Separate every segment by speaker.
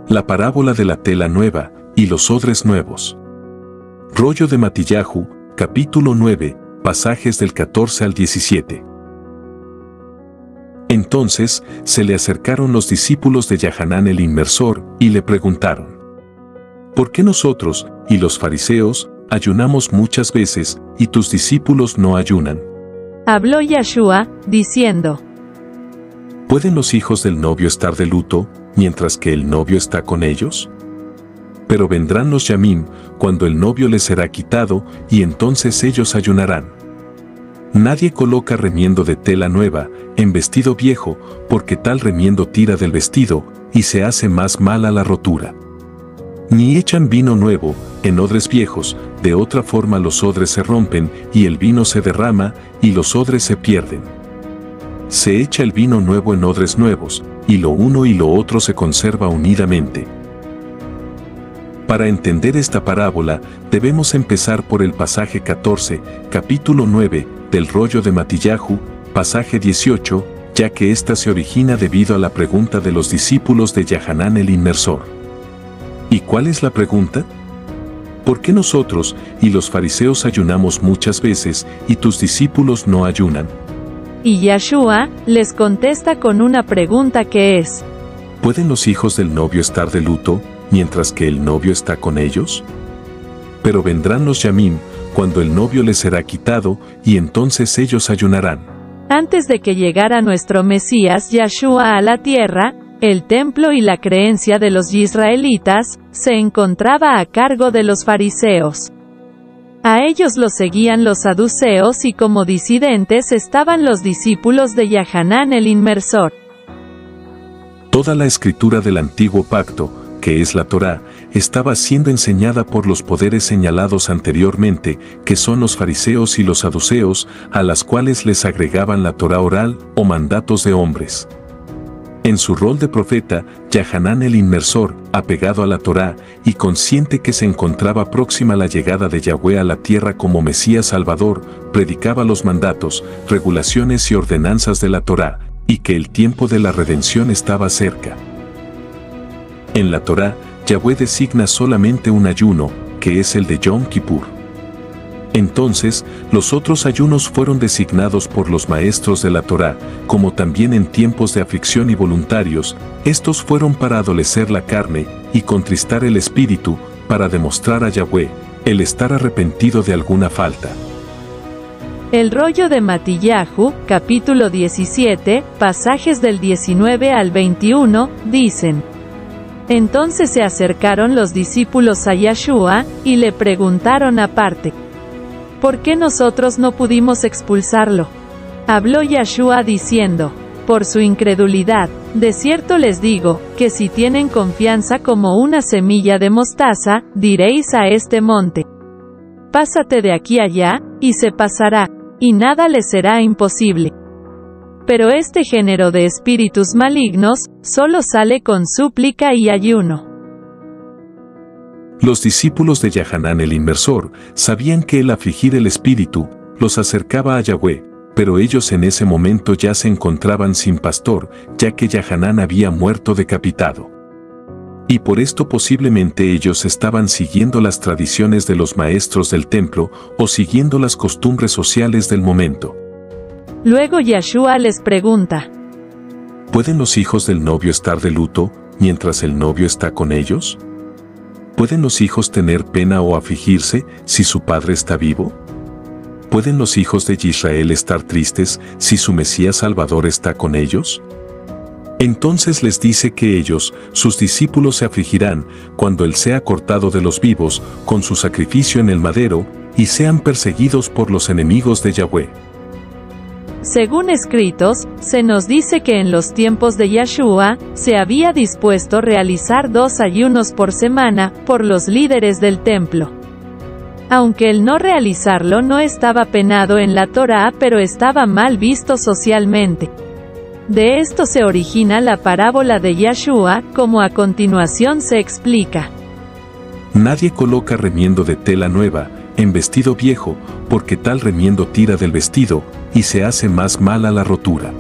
Speaker 1: La parábola de la tela nueva y los odres nuevos. Rollo de Matillahu, capítulo 9, pasajes del 14 al 17. Entonces se le acercaron los discípulos de Yahanán el inmersor y le preguntaron: ¿por qué nosotros y los fariseos ayunamos muchas veces y tus discípulos no ayunan?
Speaker 2: Habló Yeshua, diciendo:
Speaker 1: ¿pueden los hijos del novio estar de luto mientras que el novio está con ellos? Pero vendrán los Yamim cuando el novio les será quitado y entonces ellos ayunarán. Nadie coloca remiendo de tela nueva en vestido viejo, porque tal remiendo tira del vestido y se hace más mala la rotura. Ni echan vino nuevo en odres viejos, de otra forma los odres se rompen y el vino se derrama y los odres se pierden. Se echa el vino nuevo en odres nuevos, y lo uno y lo otro se conserva unidamente. Para entender esta parábola, debemos empezar por el pasaje 14, capítulo 9, del rollo de Matillahu, pasaje 18, ya que ésta se origina debido a la pregunta de los discípulos de Yahanán el inmersor. ¿Y cuál es la pregunta? ¿Por qué nosotros y los fariseos ayunamos muchas veces y tus discípulos no ayunan?
Speaker 2: Y Yeshua les contesta con una pregunta que es:
Speaker 1: ¿pueden los hijos del novio estar de luto mientras que el novio está con ellos? Pero vendrán los Yamim cuando el novio les será quitado y entonces ellos ayunarán.
Speaker 2: Antes de que llegara nuestro Mesías Yeshua a la tierra, el templo y la creencia de los israelitas se encontraba a cargo de los fariseos. A ellos los seguían los saduceos y como disidentes estaban los discípulos de Yahanán el inmersor.
Speaker 1: Toda la escritura del antiguo pacto, que es la Torá, estaba siendo enseñada por los poderes señalados anteriormente, que son los fariseos y los saduceos, a las cuales les agregaban la Torá oral o mandatos de hombres. En su rol de profeta, Yahanán el inmersor, apegado a la Torá y consciente que se encontraba próxima la llegada de Yahweh a la tierra como Mesías Salvador, predicaba los mandatos, regulaciones y ordenanzas de la Torá, y que el tiempo de la redención estaba cerca. En la Torá, Yahweh designa solamente un ayuno, que es el de Yom Kippur. Entonces, los otros ayunos fueron designados por los maestros de la Torá, como también en tiempos de aflicción y voluntarios, estos fueron para adolecer la carne y contristar el espíritu, para demostrar a Yahweh el estar arrepentido de alguna falta.
Speaker 2: El rollo de Matillahu, capítulo 17, pasajes del 19 al 21, dicen: entonces se acercaron los discípulos a Yeshua y le preguntaron aparte: ¿por qué nosotros no pudimos expulsarlo? Habló Yeshua diciendo: por su incredulidad, de cierto les digo, que si tienen confianza como una semilla de mostaza, diréis a este monte: pásate de aquí allá, y se pasará, y nada les será imposible. Pero este género de espíritus malignos, solo sale con súplica y ayuno.
Speaker 1: Los discípulos de Yahanán el inmersor sabían que el afligir el espíritu los acercaba a Yahweh, pero ellos en ese momento ya se encontraban sin pastor, ya que Yahanán había muerto decapitado. Y por esto posiblemente ellos estaban siguiendo las tradiciones de los maestros del templo o siguiendo las costumbres sociales del momento.
Speaker 2: Luego Yeshua les pregunta:
Speaker 1: ¿pueden los hijos del novio estar de luto mientras el novio está con ellos? ¿Pueden los hijos tener pena o afligirse si su padre está vivo? ¿Pueden los hijos de Israel estar tristes si su Mesías Salvador está con ellos? Entonces les dice que ellos, sus discípulos, se afligirán cuando él sea cortado de los vivos con su sacrificio en el madero y sean perseguidos por los enemigos de Yahweh.
Speaker 2: Según escritos, se nos dice que en los tiempos de Yeshua, se había dispuesto realizar 2 ayunos por semana, por los líderes del templo. Aunque el no realizarlo no estaba penado en la Torá, pero estaba mal visto socialmente. De esto se origina la parábola de Yeshua, como a continuación se explica.
Speaker 1: Nadie coloca remiendo de tela nueva en vestido viejo, porque tal remiendo tira del vestido y se hace más mala la rotura.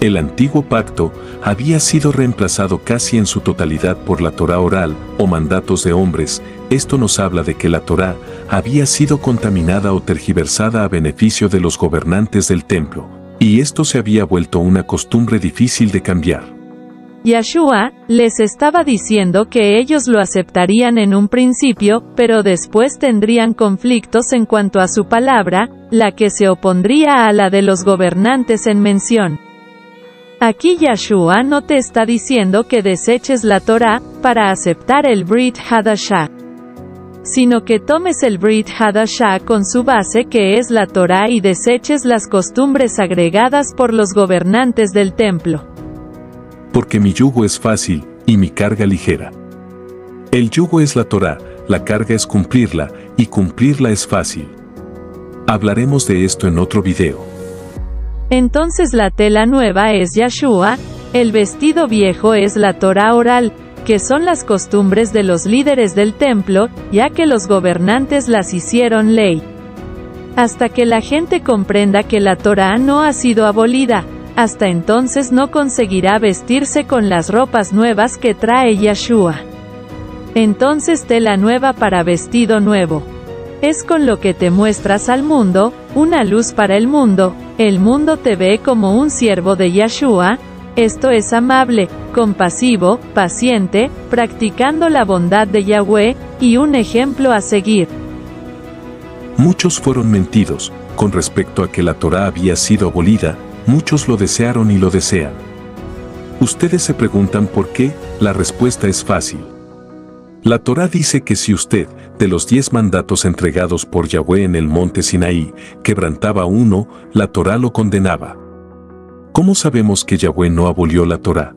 Speaker 1: El antiguo pacto había sido reemplazado casi en su totalidad por la Torá oral o mandatos de hombres. Esto nos habla de que la Torá había sido contaminada o tergiversada a beneficio de los gobernantes del templo, y esto se había vuelto una costumbre difícil de cambiar.
Speaker 2: Yahshua les estaba diciendo que ellos lo aceptarían en un principio, pero después tendrían conflictos en cuanto a su palabra, la que se opondría a la de los gobernantes en mención. Aquí Yahshua no te está diciendo que deseches la Torá para aceptar el Brit Hadashah, sino que tomes el Brit Hadashah con su base que es la Torá y deseches las costumbres agregadas por los gobernantes del templo.
Speaker 1: Porque mi yugo es fácil, y mi carga ligera. El yugo es la Torá, la carga es cumplirla, y cumplirla es fácil. Hablaremos de esto en otro video.
Speaker 2: Entonces la tela nueva es Yahshua, el vestido viejo es la Torá oral, que son las costumbres de los líderes del templo, ya que los gobernantes las hicieron ley. Hasta que la gente comprenda que la Torá no ha sido abolida, hasta entonces no conseguirá vestirse con las ropas nuevas que trae Yahshua. Entonces tela nueva para vestido nuevo. Es con lo que te muestras al mundo, una luz para el mundo te ve como un siervo de Yahshua, esto es amable, compasivo, paciente, practicando la bondad de Yahweh, y un ejemplo a seguir.
Speaker 1: Muchos fueron mentidos, con respecto a que la Torá había sido abolida, muchos lo desearon y lo desean. Ustedes se preguntan por qué, la respuesta es fácil. La Torá dice que si usted, de los 10 mandatos entregados por Yahweh en el monte Sinaí, quebrantaba uno, la Torá lo condenaba. ¿Cómo sabemos que Yahweh no abolió la Torá?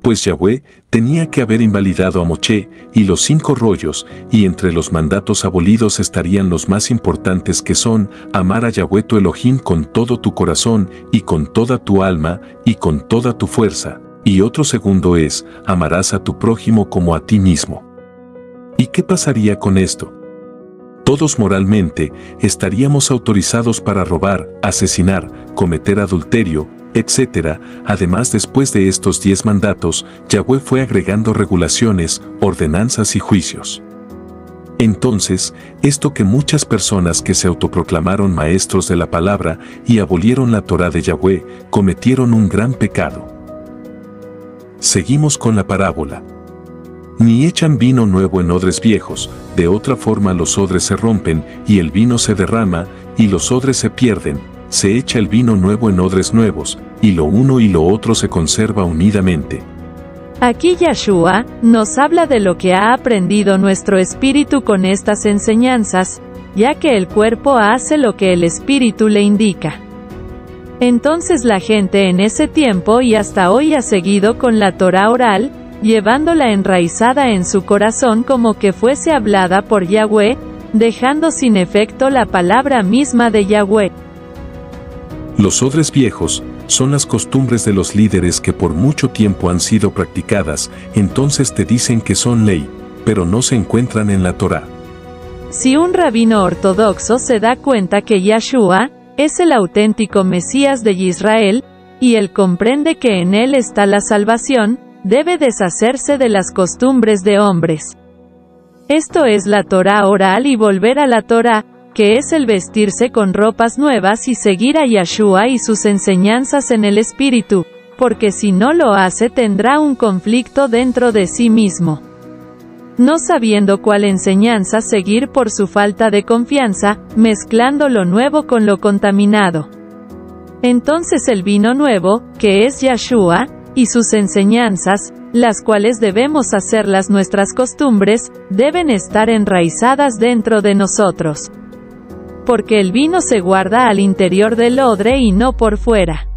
Speaker 1: Pues Yahweh tenía que haber invalidado a Moshe y los 5 rollos, y entre los mandatos abolidos estarían los más importantes que son, amar a Yahweh tu Elohim con todo tu corazón, y con toda tu alma, y con toda tu fuerza, y otro segundo es, amarás a tu prójimo como a ti mismo. ¿Y qué pasaría con esto? Todos moralmente estaríamos autorizados para robar, asesinar, cometer adulterio, etc. Además, después de estos 10 mandatos, Yahweh fue agregando regulaciones, ordenanzas y juicios. Entonces, esto que muchas personas que se autoproclamaron maestros de la palabra y abolieron la Torá de Yahweh, cometieron un gran pecado. Seguimos con la parábola. Ni echan vino nuevo en odres viejos, de otra forma los odres se rompen, y el vino se derrama, y los odres se pierden. Se echa el vino nuevo en odres nuevos, y lo uno y lo otro se conserva unidamente.
Speaker 2: Aquí Yahshua nos habla de lo que ha aprendido nuestro espíritu con estas enseñanzas, ya que el cuerpo hace lo que el espíritu le indica. Entonces la gente en ese tiempo y hasta hoy ha seguido con la Torá oral, llevándola enraizada en su corazón como que fuese hablada por Yahweh, dejando sin efecto la palabra misma de Yahweh.
Speaker 1: Los odres viejos son las costumbres de los líderes que por mucho tiempo han sido practicadas, entonces te dicen que son ley, pero no se encuentran en la Torá.
Speaker 2: Si un rabino ortodoxo se da cuenta que Yahshua es el auténtico Mesías de Israel, y él comprende que en él está la salvación, debe deshacerse de las costumbres de hombres. Esto es la Torá oral y volver a la Torá, que es el vestirse con ropas nuevas y seguir a Yahshua y sus enseñanzas en el espíritu, porque si no lo hace tendrá un conflicto dentro de sí mismo. No sabiendo cuál enseñanza seguir por su falta de confianza, mezclando lo nuevo con lo contaminado. Entonces el vino nuevo, que es Yahshua, y sus enseñanzas, las cuales debemos hacerlas nuestras costumbres, deben estar enraizadas dentro de nosotros. Porque el vino se guarda al interior del odre y no por fuera.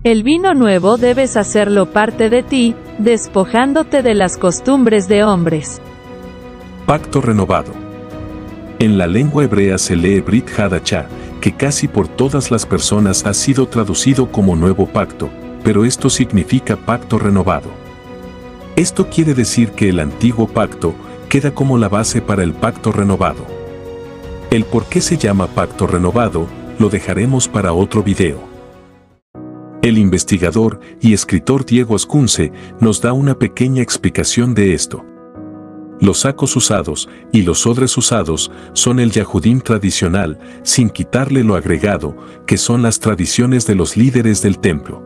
Speaker 2: El vino nuevo debes hacerlo parte de ti, despojándote de las costumbres de hombres.
Speaker 1: Pacto renovado. En la lengua hebrea se lee Brit Hadashah, que casi por todas las personas ha sido traducido como nuevo pacto, pero esto significa pacto renovado. Esto quiere decir que el antiguo pacto queda como la base para el pacto renovado. El por qué se llama pacto renovado, lo dejaremos para otro video. El investigador y escritor Diego Ascunce nos da una pequeña explicación de esto. Los sacos usados y los odres usados son el Yahudim tradicional, sin quitarle lo agregado, que son las tradiciones de los líderes del templo.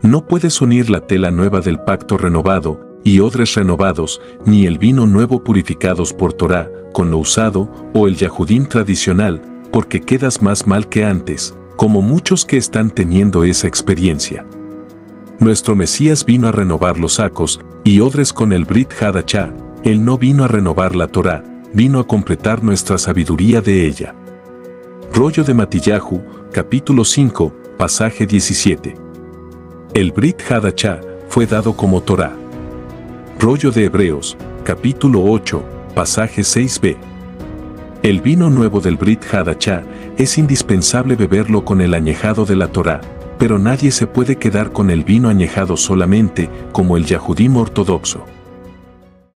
Speaker 1: No puedes unir la tela nueva del pacto renovado y odres renovados, ni el vino nuevo purificados por Torá, con lo usado, o el Yahudim tradicional, porque quedas más mal que antes, como muchos que están teniendo esa experiencia. Nuestro Mesías vino a renovar los sacos y odres con el Brit Hadachá. Él no vino a renovar la Torá, vino a completar nuestra sabiduría de ella. Rollo de Matillahu, capítulo 5, pasaje 17. El Brit Hadachá fue dado como Torá. Rollo de Hebreos, capítulo 8, pasaje 6b. El vino nuevo del Brit Hadachá es indispensable beberlo con el añejado de la Torá, pero nadie se puede quedar con el vino añejado solamente, como el Yahudim ortodoxo.